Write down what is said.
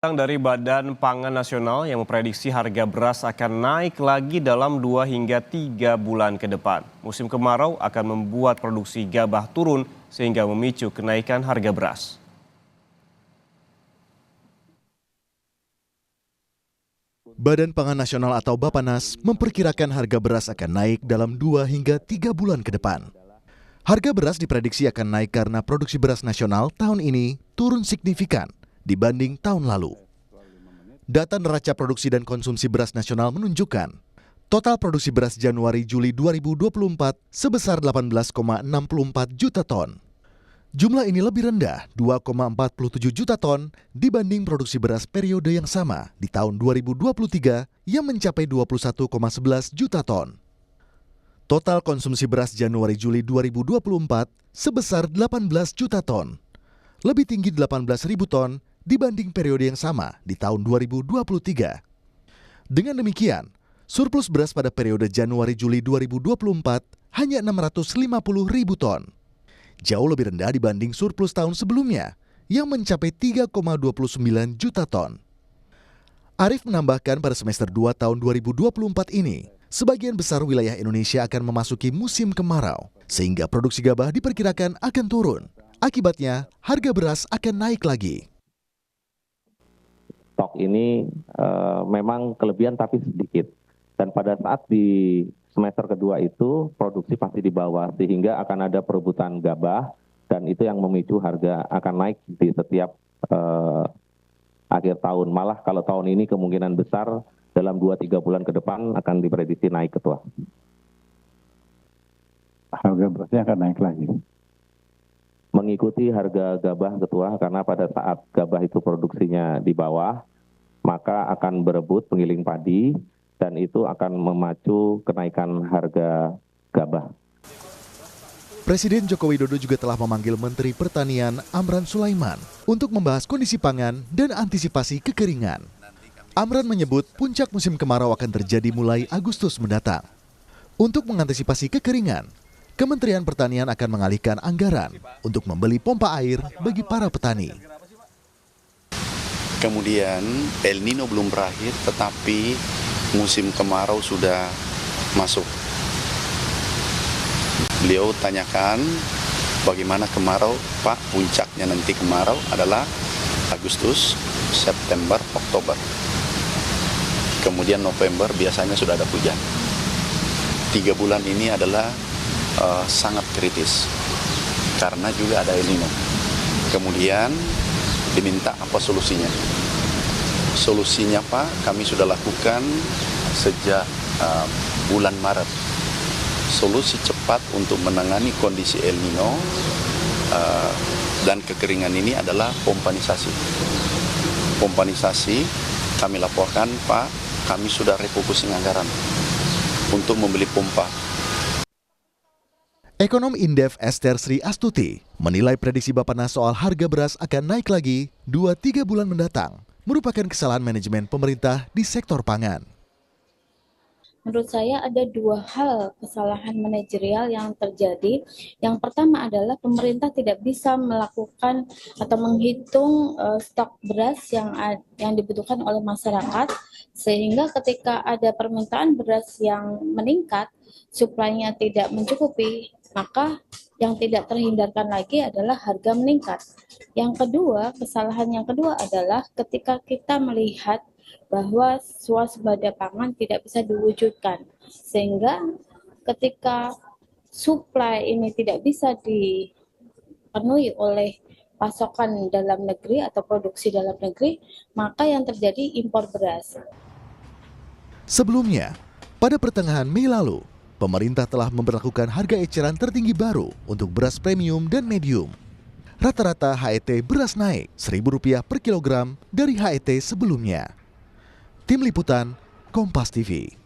Dari Badan Pangan Nasional yang memprediksi harga beras akan naik lagi dalam 2 hingga 3 bulan ke depan. Musim kemarau akan membuat produksi gabah turun sehingga memicu kenaikan harga beras. Badan Pangan Nasional atau Bappenas memperkirakan harga beras akan naik dalam 2 hingga 3 bulan ke depan. Harga beras diprediksi akan naik karena produksi beras nasional tahun ini turun signifikan dibanding tahun lalu. Data neraca produksi dan konsumsi beras nasional menunjukkan total produksi beras Januari-Juli 2024 sebesar 18,64 juta ton. Jumlah ini lebih rendah 2,47 juta ton dibanding produksi beras periode yang sama di tahun 2023 yang mencapai 21,11 juta ton. Total konsumsi beras Januari-Juli 2024 sebesar 18 juta ton, lebih tinggi 18.000 ton dibanding periode yang sama di tahun 2023. Dengan demikian, surplus beras pada periode Januari-Juli 2024 hanya 650.000 ton. Jauh lebih rendah dibanding surplus tahun sebelumnya yang mencapai 3,29 juta ton. Arief menambahkan pada semester 2 tahun 2024 ini, sebagian besar wilayah Indonesia akan memasuki musim kemarau, sehingga produksi gabah diperkirakan akan turun. Akibatnya, harga beras akan naik lagi. Stok ini memang kelebihan tapi sedikit. Dan pada saat di semester kedua itu produksi pasti di bawah sehingga akan ada perebutan gabah dan itu yang memicu harga akan naik di setiap akhir tahun. Malah kalau tahun ini kemungkinan besar dalam 2-3 bulan ke depan akan diprediksi naik, Ketua. Harga berasnya akan naik lagi. Mengikuti harga gabah, Ketua, karena pada saat gabah itu produksinya di bawah, maka akan berebut penggiling padi dan itu akan memacu kenaikan harga gabah. Presiden Joko Widodo juga telah memanggil Menteri Pertanian Amran Sulaiman untuk membahas kondisi pangan dan antisipasi kekeringan. Amran menyebut puncak musim kemarau akan terjadi mulai Agustus mendatang. Untuk mengantisipasi kekeringan, Kementerian Pertanian akan mengalihkan anggaran untuk membeli pompa air bagi para petani. Kemudian El Nino belum berakhir, tetapi musim kemarau sudah masuk. Beliau tanyakan bagaimana kemarau, Pak, puncaknya nanti kemarau adalah Agustus, September, Oktober. Kemudian November biasanya sudah ada hujan. 3 bulan ini adalah sangat kritis karena juga ada El Nino. Kemudian diminta apa solusinya? Solusinya, Pak, kami sudah lakukan sejak bulan Maret. Solusi cepat untuk menangani kondisi El Nino dan kekeringan ini adalah pompanisasi. Pompanisasi kami laporkan, Pak, kami sudah refocusing anggaran untuk membeli pompa. Ekonom Indef Esther Sri Astuti menilai prediksi Bappenas soal harga beras akan naik lagi 2-3 bulan mendatang merupakan kesalahan manajemen pemerintah di sektor pangan. Menurut saya ada 2 hal kesalahan manajerial yang terjadi. Yang pertama adalah pemerintah tidak bisa melakukan atau menghitung stok beras yang dibutuhkan oleh masyarakat, sehingga ketika ada permintaan beras yang meningkat, suplainya tidak mencukupi, maka yang tidak terhindarkan lagi adalah harga meningkat. Yang kedua, kesalahan yang kedua adalah ketika kita melihat bahwa swasembada pangan tidak bisa diwujudkan, sehingga ketika suplai ini tidak bisa dipenuhi oleh pasokan dalam negeri atau produksi dalam negeri, maka yang terjadi impor beras. Sebelumnya, pada pertengahan Mei lalu, pemerintah telah memberlakukan harga eceran tertinggi baru untuk beras premium dan medium. Rata-rata HET beras naik Rp1.000 per kilogram dari HET sebelumnya. Tim Liputan, Kompas TV.